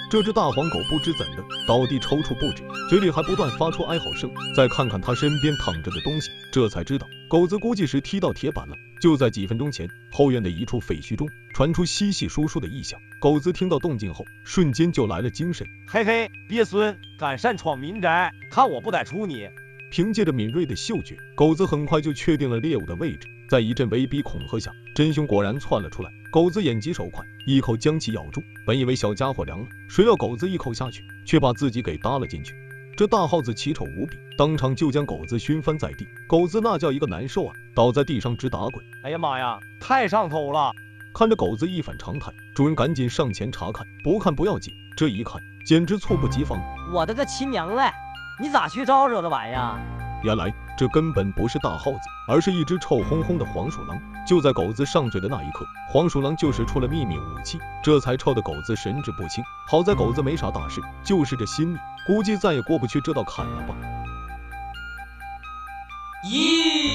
这只大黄狗不知怎的，倒地抽搐不止，嘴里还不断发出哀嚎声。再看看它身边躺着的东西，这才知道狗子估计是踢到铁板了。就在几分钟前，后院的一处废墟中传出稀稀疏疏的异响。狗子听到动静后，瞬间就来了精神。嘿嘿，鳖孙，敢擅闯民宅，看我不逮出你！凭借着敏锐的嗅觉，狗子很快就确定了猎物的位置。在一阵威逼恐吓下，真凶果然窜了出来。狗子眼疾手快，一口将其咬住。本以为小家伙凉了，谁料狗子一口下去，却把自己给搭了进去。这大耗子奇丑无比，当场就将狗子熏翻在地。狗子那叫一个难受啊，倒在地上直打滚。哎呀妈呀，太上头了！看着狗子一反常态，主人赶紧上前查看，不看不要紧，这一看简直猝不及防。我的个亲娘嘞！你咋去招惹这玩意儿？原来这根本不是大耗子，而是一只臭烘烘的黄鼠狼。就在狗子上嘴的那一刻，黄鼠狼就使出了秘密武器，这才臭得狗子神志不清。好在狗子没啥大事，就是这心里估计再也过不去这道坎了吧。咦。